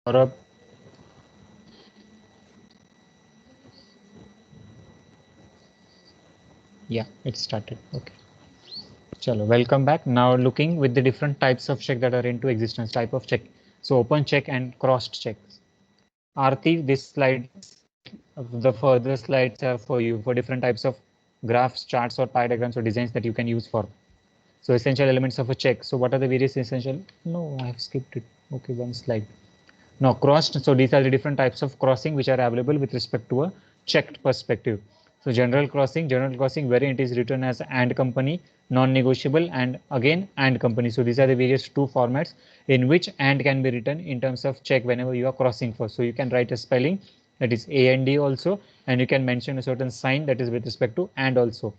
Saurabh. Yeah, it started. Okay. Chalo, welcome back. Now looking with the different types of check that are into existence, type of check. So open check and crossed checks. Aarti, this slides, the further slides are for you for different types of graphs, charts, or pie diagrams or designs that you can use for. So essential elements of a check. So what are the various essential? No, I have skipped it. Okay, one slide. Now crossed, so these are the different types of crossing which are available with respect to a checked perspective. So general crossing wherein it is written as and company, non-negotiable, and again and company. So these are the various two formats in which and can be written in terms of check whenever you are crossing for. So you can write a spelling that is A and D also, and you can mention a certain sign that is with respect to and also.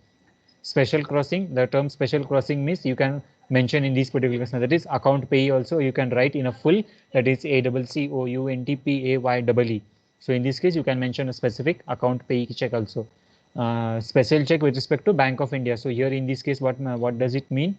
Special crossing, the term special crossing means you can mention in these particular cases, that is account payee also you can write in a full, that is ACCOUNTPAYEE. So in this case you can mention a specific account payee check also. Special check with respect to Bank of India. So here in this case what does it mean?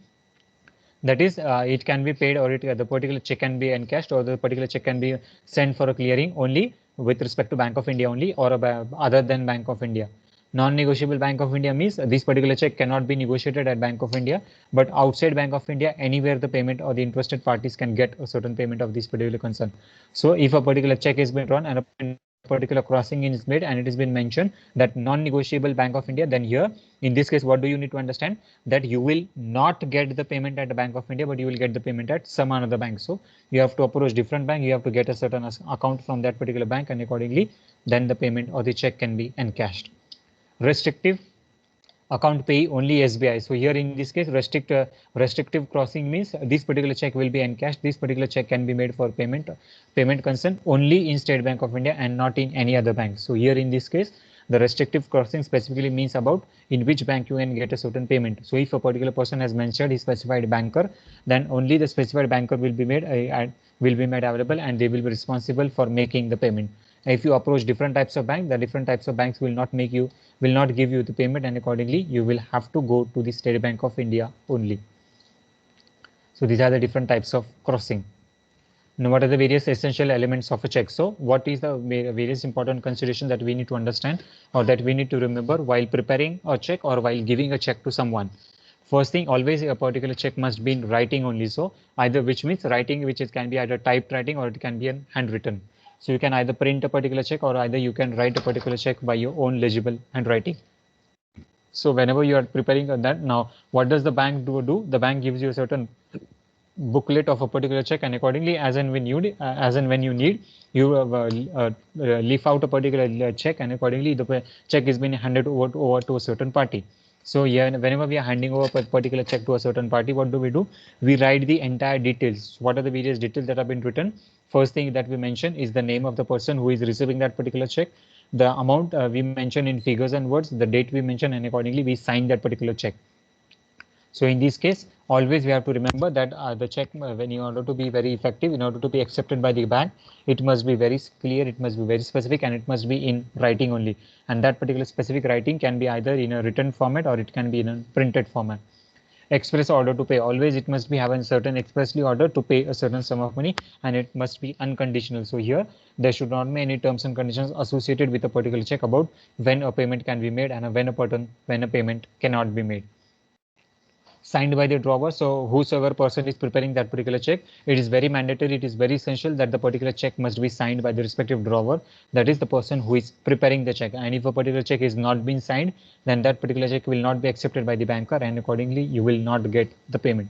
That is it can be paid, or the particular check can be encashed, or the particular check can be sent for a clearing only with respect to Bank of India only, or other than Bank of India. Non-negotiable Bank of India means this particular check cannot be negotiated at Bank of India, but outside Bank of India, anywhere the payment or the interested parties can get a certain payment of this particular concern. So if a particular check is been drawn and a particular crossing is made and it has been mentioned that non-negotiable Bank of India, then here in this case what do you need to understand? That you will not get the payment at the Bank of India, but you will get the payment at some another bank. So you have to approach different bank, you have to get a certain account from that particular bank, and accordingly then the payment or the check can be encashed. Restrictive account pay only SBI. So here in this case restrictive crossing means this particular check will be encashed. This particular check can be made for payment concern only in State Bank of India and not in any other bank. So here in this case the restrictive crossing specifically means about in which bank you can get a certain payment. So if a particular person has mentioned his specified banker, then only the specified banker will be made available, and they will be responsible for making the payment. If you approach different types of banks, the different types of banks will not give you the payment, and accordingly you will have to go to the State Bank of India only. So these are the different types of crossing. Now what are the various essential elements of a check? So what is the various important considerations that we need to understand or that we need to remember while preparing a check or while giving a check to someone? First thing, always a particular check must be in writing only. So either, which means writing, which is can be either typed writing or it can be an handwritten. So you can either print a particular check or either you can write a particular check by your own legible handwriting. So whenever you are preparing that, now what does the bank do? The bank gives you a certain booklet of a particular check, and accordingly as and when you need, you leave out a particular check, and accordingly the check is being handed over to a certain party. So yeah, whenever we are handing over a particular check to a certain party, what do? We write the entire details. What are the various details that have been written? First thing that we mention is the name of the person who is receiving that particular check, the amount we mention in figures and words, the date we mention, and accordingly we sign that particular check. So in this case, always we have to remember that the check, when in order to be very effective, in order to be accepted by the bank, it must be very clear, it must be very specific, and it must be in writing only. And that particular specific writing can be either in a written format or it can be in a printed format. Express order to pay, always it must be having certain expressly order to pay a certain sum of money, and it must be unconditional. So here there should not be any terms and conditions associated with a particular check about when a payment can be made and when a payment cannot be made. Signed by the drawer. So whosoever person is preparing that particular check, it is very mandatory, it is very essential that the particular check must be signed by the respective drawer, that is the person who is preparing the check. And if a particular check is not been signed, then that particular check will not be accepted by the banker, and accordingly you will not get the payment.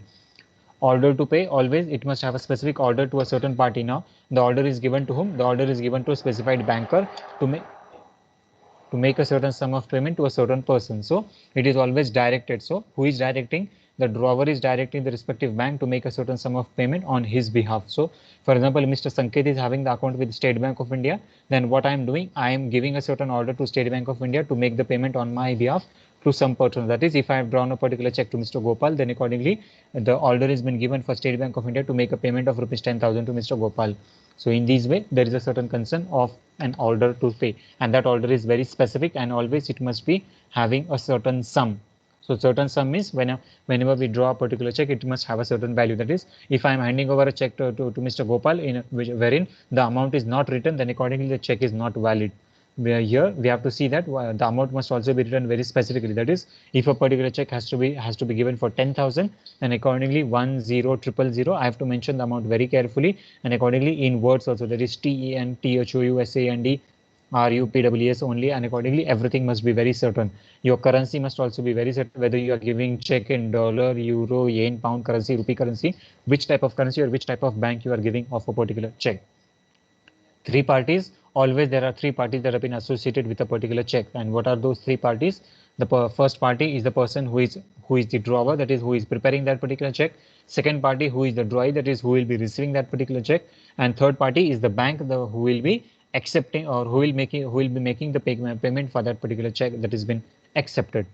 Order to pay, always it must have a specific order to a certain party. Now the order is given to whom? The order is given to a specified banker to make a certain sum of payment to a certain person. So it is always directed. So who is directing? The drawer is directing the respective bank to make a certain sum of payment on his behalf. So for example, Mr. Sanket is having the account with State Bank of India. Then what I am doing, I am giving a certain order to State Bank of India to make the payment on my behalf to some person. That is, if I have drawn a particular check to Mr. Gopal, then accordingly the order has been given for State Bank of India to make a payment of rupees 10,000 to Mr. Gopal. So in this way, there is a certain concern of an order to pay, and that order is very specific, and always it must be having a certain sum. So certain sum means whenever we draw a particular check, it must have a certain value. That is, if I am handing over a check to Mr. Gopal wherein the amount is not written, then accordingly the check is not valid. Here we have to see that the amount must also be written very specifically. That is, if a particular check has to be given for 10,000, then accordingly 10,000 I have to mention the amount very carefully, and accordingly in words also. That is TEN, THOU, SAND, RUPWS only, and accordingly everything must be very certain. Your currency must also be very certain, whether you are giving check in dollar, euro, yen, pound currency, rupee currency, which type of currency or which type of bank you are giving of a particular check. Three parties, always there are three parties that have been associated with a particular check. And what are those three parties? The first party is the person who is the drawer, that is who is preparing that particular check. Second party, who is the drawee, that is who will be receiving that particular check. And third party is the bank, who will be accepting or who will be making the payment for that particular check that has been accepted.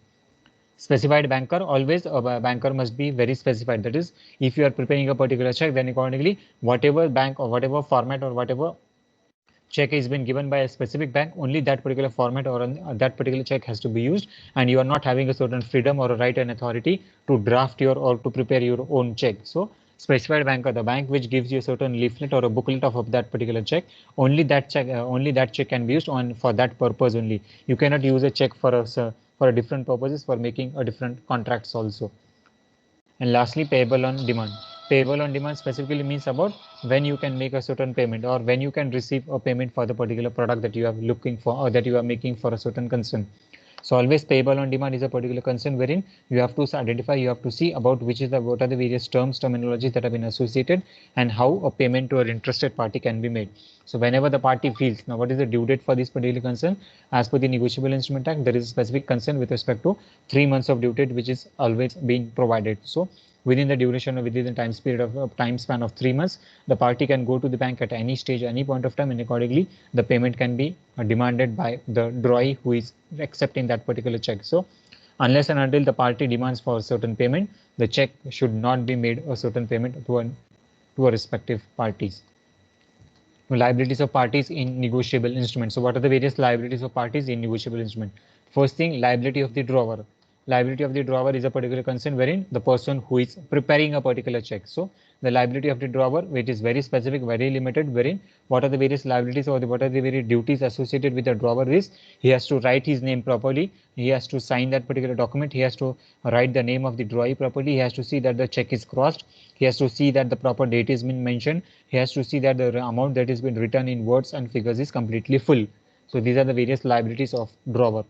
Specified banker, always a banker must be very specified. That is, if you are preparing a particular check, then accordingly whatever bank or whatever format or whatever check is been given by a specific bank, only that particular format or that particular check has to be used, and you are not having a certain freedom or a right and authority to draft your or to prepare your own check. So specified banker, the bank which gives you a certain leaflet or a booklet of that particular check, only that check can be used on for that purpose only. You cannot use a check for a different purposes for making a different contracts also. And lastly, payable on demand. Payable on demand specifically means about when you can make a certain payment or when you can receive a payment for the particular product that you are looking for or that you are making for a certain concern. So always payable on demand is a particular concern wherein you have to identify, you have to see about what are the various terminologies that have been associated and how a payment to an interested party can be made. So whenever the party feels, now what is the due date for this particular concern? As per the Negotiable Instrument Act, there is a specific concern with respect to 3 months of due date, which is always being provided. So within the duration or within the time span of 3 months, the party can go to the bank at any stage, any point of time, and accordingly the payment can be demanded by the drawee who is accepting that particular check. So unless and until the party demands for a certain payment, the check should not be made a certain payment to a respective parties. Liabilities of parties in negotiable instrument. So what are the various liabilities of parties in negotiable instrument? First thing, liability of the drawer. Liability of the drawer is a particular concern wherein the person who is preparing a particular check. So the liability of the drawer, which is very specific, very limited, wherein what are the various liabilities or what are the various duties associated with the drawer is he has to write his name properly, he has to sign that particular document, he has to write the name of the drawee properly, he has to see that the check is crossed, he has to see that the proper date has been mentioned, he has to see that the amount that has been written in words and figures is completely full. So these are the various liabilities of drawer.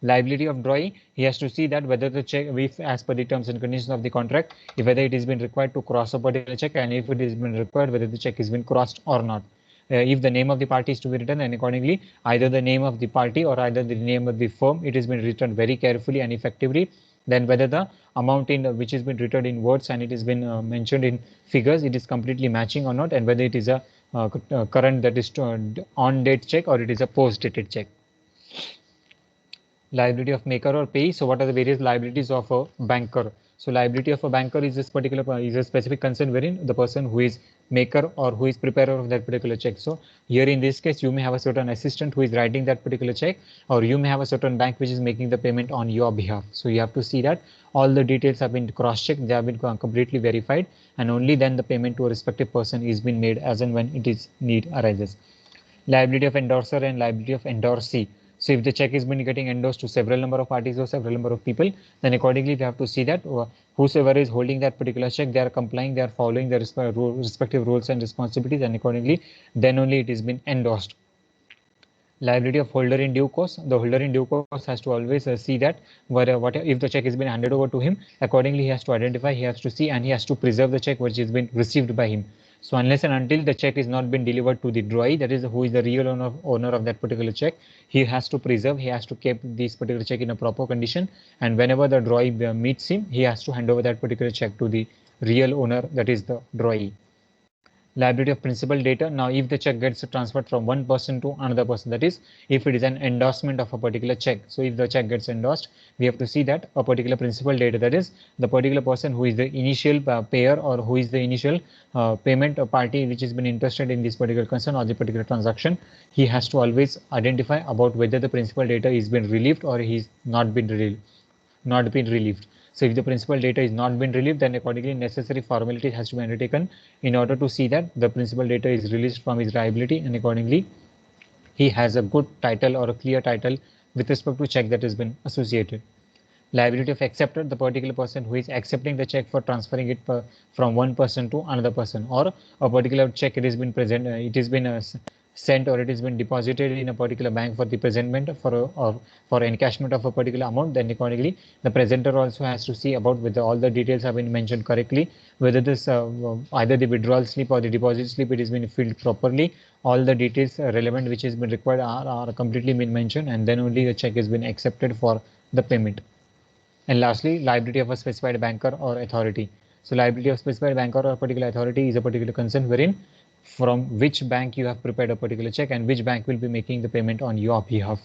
Liability of drawee, he has to see that whether the check, if as per the terms and conditions of the contract, if whether it has been required to cross a particular check, and if it has been required, whether the check has been crossed or not. If the name of the party is to be written, and accordingly either the name of the party or either the name of the firm, it has been written very carefully and effectively. Then whether the amount in which has been written in words and it has been mentioned in figures, it is completely matching or not, and whether it is a current, that is on date check, or it is a post dated check. Liability of maker or payee. So what are the various liabilities of a banker? So liability of a banker is this particular is a specific concern wherein the person who is maker or who is preparer of that particular check. So here in this case, you may have a certain assistant who is writing that particular check, or you may have a certain bank which is making the payment on your behalf. So you have to see that all the details have been cross-checked, they have been completely verified, and only then the payment to a respective person is being made as and when it is need arises. Liability of endorser and liability of endorsee. So if the check is been getting endorsed to several number of parties or several number of people, then accordingly we have to see that whosoever is holding that particular check, they are complying, they are following the respective rules and responsibilities, and accordingly then only it is been endorsed. Liability of holder in due course. The holder in due course has to always see that what if the check has been handed over to him, accordingly he has to identify, he has to see, and he has to preserve the check which has been received by him. So unless and until the check is not been delivered to the drawee, that is who is the real owner of that particular check, he has to preserve, he has to keep this particular check in a proper condition, and whenever the drawee meets him, he has to hand over that particular check to the real owner, that is the drawee. Liability of principal data. Now if the check gets transferred from one person to another person, that is if it is an endorsement of a particular check, so if the check gets endorsed, we have to see that a particular principal data, that is the particular person who is the initial payer or who is the initial payment party which has been interested in this particular concern or the particular transaction, he has to always identify about whether the principal data is been relieved or he's not been relieved. not been relieved. So if the principal data is not been relieved, then accordingly necessary formality has to be undertaken in order to see that the principal data is released from his liability, and accordingly he has a good title or a clear title with respect to check that has been associated. Liability of acceptor, the particular person who is accepting the check for transferring it from one person to another person, or a particular check it has been present, it has been sent or it has been deposited in a particular bank for the presentment or for encashment of a particular amount. Then accordingly the presenter also has to see about whether all the details have been mentioned correctly, whether this either the withdrawal slip or the deposit slip it has been filled properly, all the details relevant which has been required are completely been mentioned, and then only the check has been accepted for the payment. And lastly, liability of a specified banker or authority. So liability of specified banker or a particular authority is a particular concern wherein from which bank you have prepared a particular check and which bank will be making the payment on your behalf.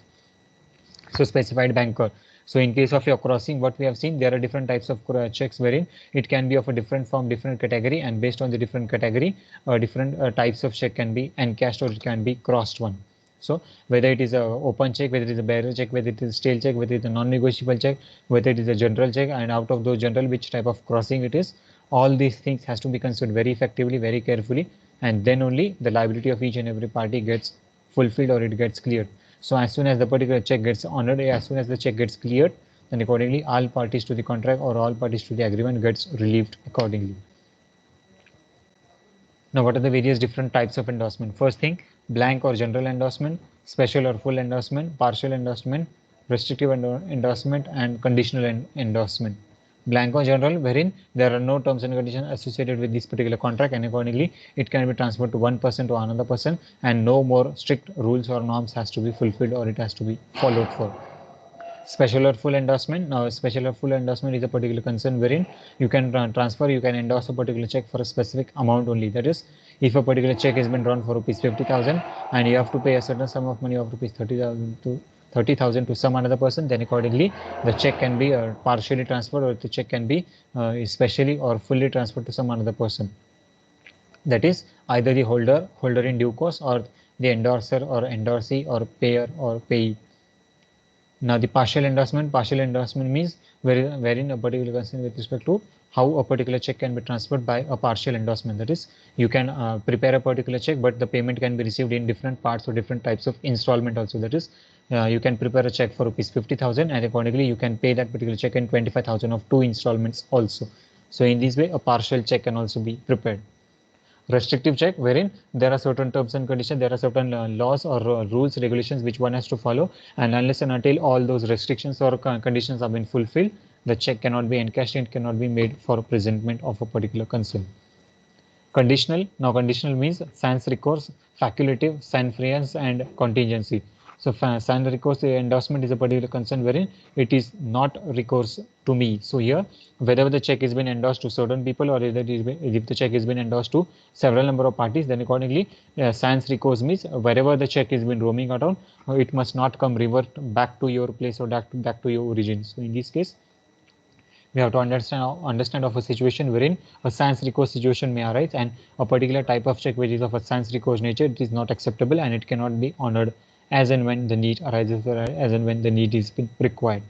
So specified banker. So in case of your crossing, what we have seen, there are different types of checks wherein it can be of a different form, different category, and based on the different category, different types of check can be encashed or it can be crossed one. So whether it is a open check, whether it is a bearer check, whether it is a stale check, whether it is a non-negotiable check, whether it is a general check, and out of those general, which type of crossing it is, all these things has to be considered very effectively, very carefully, and then only the liability of each and every party gets fulfilled or it gets cleared. So as soon as the particular check gets honored, as soon as the check gets cleared, then accordingly all parties to the contract or all parties to the agreement gets relieved accordingly. Now, what are the various different types of endorsement? First thing, blank or general endorsement, special or full endorsement, partial endorsement, restrictive endorsement, and conditional endorsement. Blank or general, wherein there are no terms and conditions associated with this particular contract, and accordingly it can be transferred to one person to another person, and no more strict rules or norms has to be fulfilled or it has to be followed for. Special or full endorsement. Now, special or full endorsement is a particular concern wherein you can transfer, you can endorse a particular check for a specific amount only. That is, if a particular check has been drawn for rupees 50,000 and you have to pay a certain sum of money of rupees 30,000 to some another person, then accordingly the check can be partially transferred or the check can be specially or fully transferred to some another person. That is either the holder in due course, or the endorser or endorsee, or payer or payee. Now the partial endorsement means wherein a particular concern with respect to how a particular check can be transferred by a partial endorsement. That is, you can prepare a particular check, but the payment can be received in different parts or different types of installment also. That is, you can prepare a check for rupees 50,000 and accordingly you can pay that particular check in 25,000 of 2 installments also. So in this way, a partial check can also be prepared. Restrictive check, wherein there are certain terms and conditions, there are certain laws or rules, regulations which one has to follow, and unless and until all those restrictions or conditions have been fulfilled, the check cannot be encashed and cannot be made for presentment of a particular concern. Conditional. Now conditional means sans recourse, facultative, sans freelance, and contingency. So sans recourse endorsement is a particular concern wherein it is not recourse to me. So here, whether the check has been endorsed to certain people or if the check has been endorsed to several number of parties, then accordingly sans recourse means wherever the check has been roaming around, it must not come revert back to your place or back to your origin. So in this case, we have to understand of a situation wherein a sans recourse situation may arise and a particular type of check which is of a sans recourse nature, it is not acceptable and it cannot be honored as and when the need arises or as and when the need is required.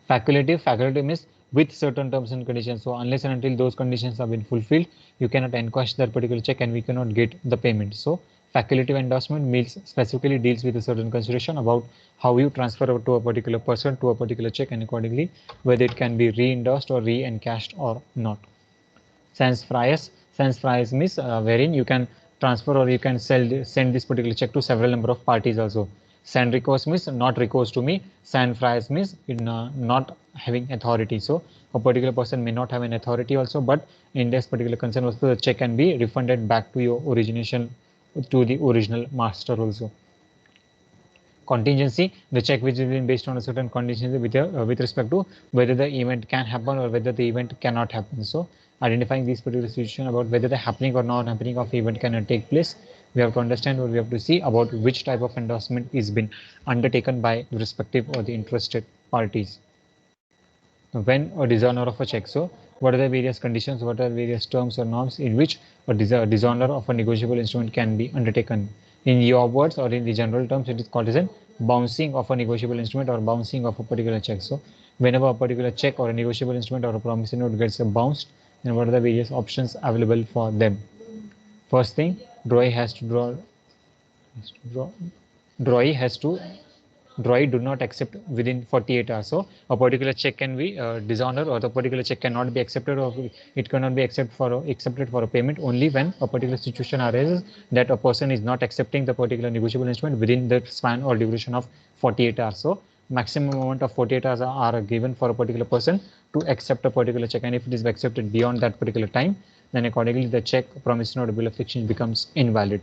Facultative means with certain terms and conditions. So unless and until those conditions have been fulfilled, you cannot encash that particular check and we cannot get the payment. So facultative endorsement means specifically deals with a certain consideration about how you transfer to a particular person to a particular check and accordingly whether it can be re-endorsed or re-encashed or not. Sans freie means wherein you can transfer or you can send this particular check to several number of parties also. Sans recourse means not recourse to me. Sans freie means not having authority. So a particular person may not have an authority also, but in this particular concern also the check can be refunded back to your origination, to the original master also. Contingency, the check which is been based on a certain conditions with respect to whether the event can happen or whether the event cannot happen. So identifying this particular situation about whether the happening or not happening of event cannot take place, we have to understand or we have to see about which type of endorsement is been undertaken by the respective or the interested parties. When a dishonor of a check, so what are the various conditions, what are various terms or norms in which a dishonor of a negotiable instrument can be undertaken? In your words or in the general terms, it is called as a bouncing of a negotiable instrument or bouncing of a particular check. So whenever a particular check or a negotiable instrument or a promissory note gets bounced, then what are the various options available for them? First thing, drawee do not accept within 48 hours. So a particular check can be dishonored, or the particular check cannot be accepted, or it cannot be accepted for a payment only when a particular situation arises that a person is not accepting the particular negotiable instrument within the span or duration of 48 hours. So maximum amount of 48 hours are given for a particular person to accept a particular check, and if it is accepted beyond that particular time, then accordingly the check, promissory note, bill of exchange becomes invalid.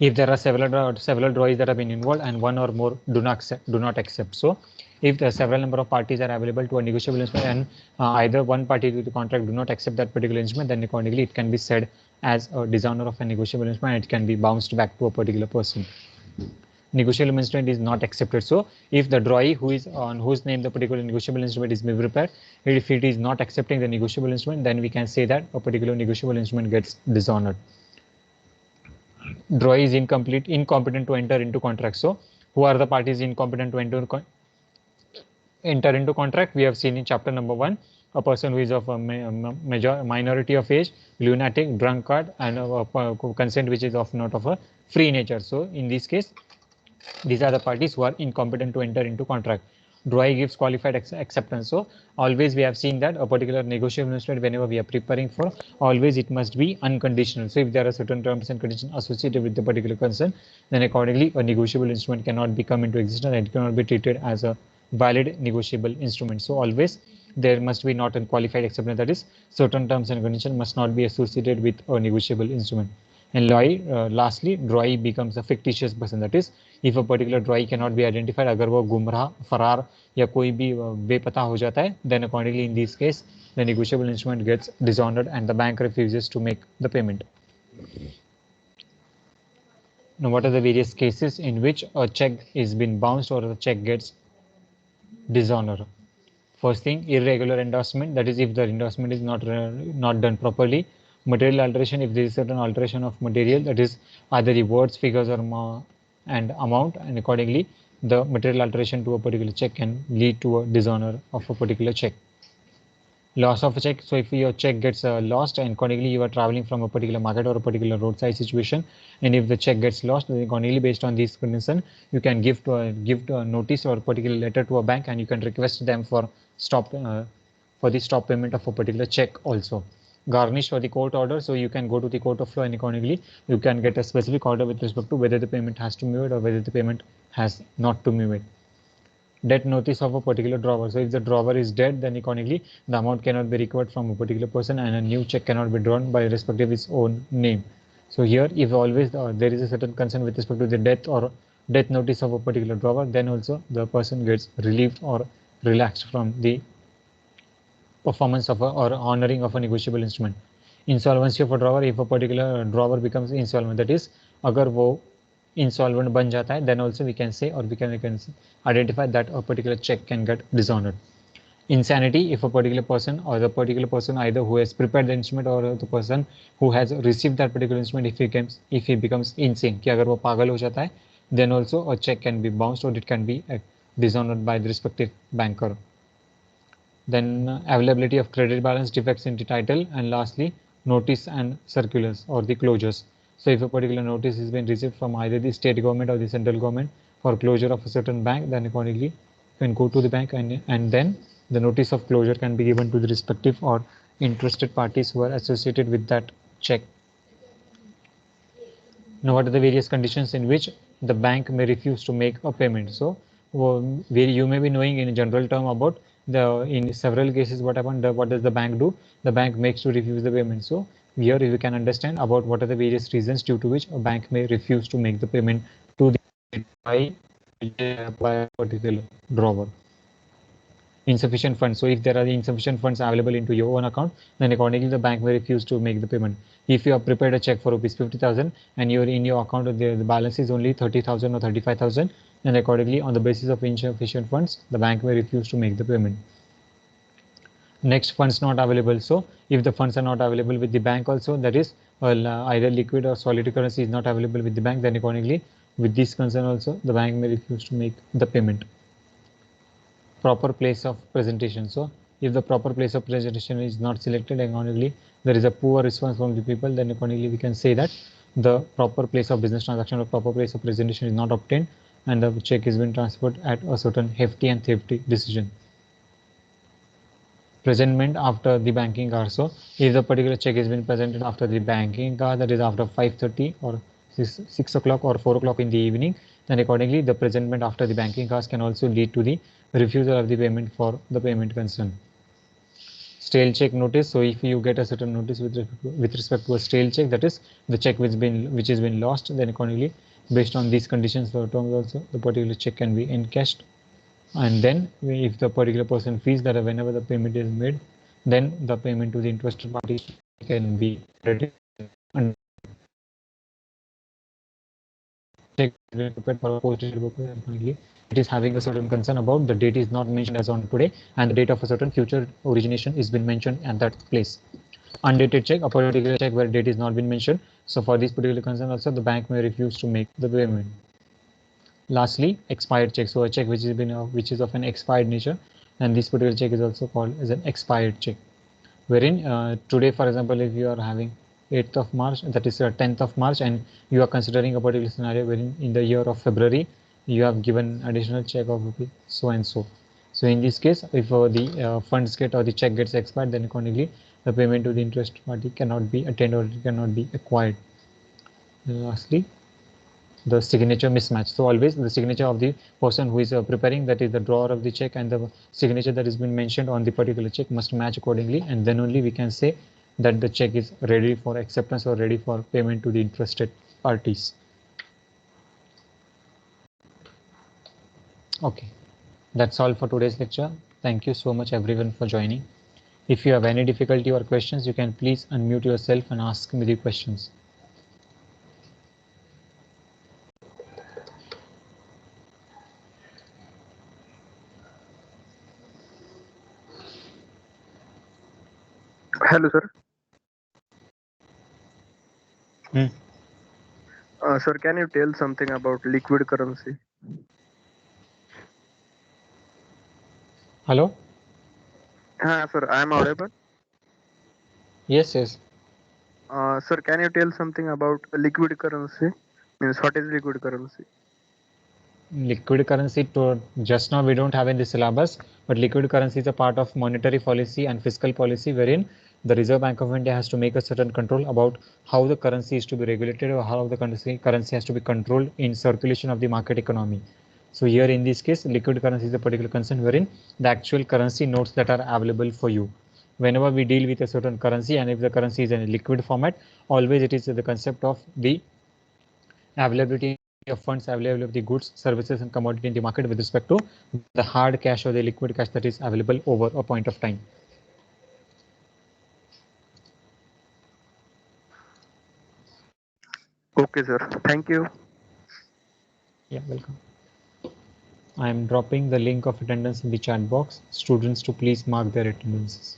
If there are several drawees that have been involved and one or more do not accept. So if the several number of parties are available to a negotiable instrument and either one party to the contract do not accept that particular instrument, then accordingly it can be said as a dishonor of a negotiable instrument, and it can be bounced back to a particular person. Negotiable instrument is not accepted. So if the drawee who is on whose name the particular negotiable instrument is being prepared, if it is not accepting the negotiable instrument, then we can say that a particular negotiable instrument gets dishonored. Drawee is incompetent to enter into contract. So who are the parties incompetent to enter into contract? We have seen in chapter number 1, a person who is of a minority of age, lunatic, drunkard, and consent which is not of a free nature. So in this case, these are the parties who are incompetent to enter into contract. Drawee gives qualified acceptance. So always we have seen that a particular negotiable instrument, whenever we are preparing for, always it must be unconditional. So if there are certain terms and conditions associated with the particular concern, then accordingly a negotiable instrument cannot become into existence, and it cannot be treated as a valid negotiable instrument. So always there must be not unqualified acceptance, that is certain terms and conditions must not be associated with a negotiable instrument. And lastly, drawee becomes a fictitious person. That is, if a particular drawee cannot be identified, अगर वो गुमराह, फरार या कोई भी बेपता हो जाता है, then accordingly in this case the negotiable instrument gets dishonored and the bank refuses to make the payment. Now, what are the various cases in which a check is been bounced or the check gets dishonored? First thing, irregular endorsement. That is, if the endorsement is not done properly. Material alteration, if there is certain alteration of material, that is either the words, figures, or and amount, and accordingly the material alteration to a particular check can lead to a dishonor of a particular check. Loss of a check. So if your check gets lost and accordingly you are traveling from a particular market or a particular roadside situation, and if the check gets lost, then accordingly based on this condition, you can give a notice or a particular letter to a bank, and you can request them for the stop payment of a particular check also. Garnish for the court order. So you can go to the court of law, and accordingly you can get a specific order with respect to whether the payment has to be made or whether the payment has not to be made. Death notice of a particular drawer. So if the drawer is dead, then accordingly the amount cannot be recovered from a particular person, and a new check cannot be drawn by respective his own name. So here, if always there is a certain concern with respect to the death or death notice of a particular drawer, then also the person gets relieved or relaxed from the performance of or honoring of a negotiable instrument. Insolvency of a drawer. If a particular drawer becomes insolvent, that is, अगर वो insolvent बन जाता है, then also we can say, or we can identify that a particular check can get dishonored. Insanity, if a particular person or the particular person either who has prepared the instrument or the person who has received that particular instrument, if he becomes insane, कि अगर वो पागल हो जाता है, then also a check can be bounced or it can be dishonored by the respective banker. Then availability of credit balance, defects in the title, and lastly notice and circulars or the closures. So if a particular notice has been received from either the state government or the central government for closure of a certain bank, then accordingly you can go to the bank, and then the notice of closure can be given to the respective or interested parties who are associated with that check. Now, what are the various conditions in which the bank may refuse to make a payment? So you may be knowing in a general term about in several cases what happened. What does the bank do? The bank makes to refuse the payment. So here you can understand about what are the various reasons due to which a bank may refuse to make the payment to the by a particular drawer. Insufficient funds. So if there are insufficient funds available into your own account, then accordingly the bank may refuse to make the payment. If you have prepared a check for rupees 50,000 and you're in your account the balance is only 30,000 or 35,000, then accordingly on the basis of insufficient funds, the bank may refuse to make the payment. Next, funds not available. So if the funds are not available with the bank also, that is either liquid or solid currency is not available with the bank, then accordingly with this concern also the bank may refuse to make the payment. proper place of presentation. So if the proper place of presentation is not selected, accordingly there is a poor response from the people, then accordingly we can say that the proper place of business transaction or proper place of presentation is not obtained and the check is been transferred at a certain hefty and thefty decision. Presentment after the banking hour. So if the particular check has been presented after the banking hour, that is after 5:30 or 6 o'clock or 4 o'clock in the evening, then accordingly the presentment after the banking hours can also lead to the refusal of the payment for the payment concern. Stale check notice. So if you get a certain notice with respect to a stale check, that is the check which has been lost, then accordingly based on these conditions or terms also the particular check can be encashed. And then if the particular person feels that whenever the payment is made, then the payment to the interested party can be credited and prepared for a postage purpose. It is having a certain concern about the date is not mentioned as on today and the date of a certain future origination is been mentioned at that place. Undated check, a particular check where date is not been mentioned. So for this particular concern also the bank may refuse to make the payment. Lastly, expired check. So a check which is of an expired nature, and this particular check is also called as an expired check. Wherein today, for example, if you are having 8th of March, that is 10th of March, and you are considering a particular scenario wherein in the year of February you have given additional check of so and so. So in this case, if the funds get or the check gets expired, then accordingly the payment to the interest party cannot be attained or it cannot be acquired. And lastly, the signature mismatch. So always the signature of the person who is preparing, that is the drawer of the check, and the signature that has been mentioned on the particular check must match accordingly, and then only we can say that the check is ready for acceptance or ready for payment to the interested parties. Okay, that's all for today's lecture. Thank you so much everyone for joining. If you have any difficulty or questions, you can please unmute yourself and ask me the questions. Hello, sir. Hmm. Sir, can you tell something about liquid currency? Hello? Sir, I am audible. Yes, yes. Sir, can you tell something about liquid currency? Means what is liquid currency? Liquid currency, to just now we don't have in the syllabus, but liquid currency is a part of monetary policy and fiscal policy, wherein the Reserve Bank of India has to make a certain control about how the currency is to be regulated or how the currency has to be controlled in circulation of the market economy. So here in this case, liquid currency is a particular concern wherein the actual currency notes that are available for you. Whenever we deal with a certain currency, and if the currency is in a liquid format, always it is the concept of the availability of funds, availability of the goods, services and commodity in the market with respect to the hard cash or the liquid cash that is available over a point of time. Okay, sir. Thank you. Yeah, welcome. I am dropping the link of attendance in the chat box. Students to please mark their attendances.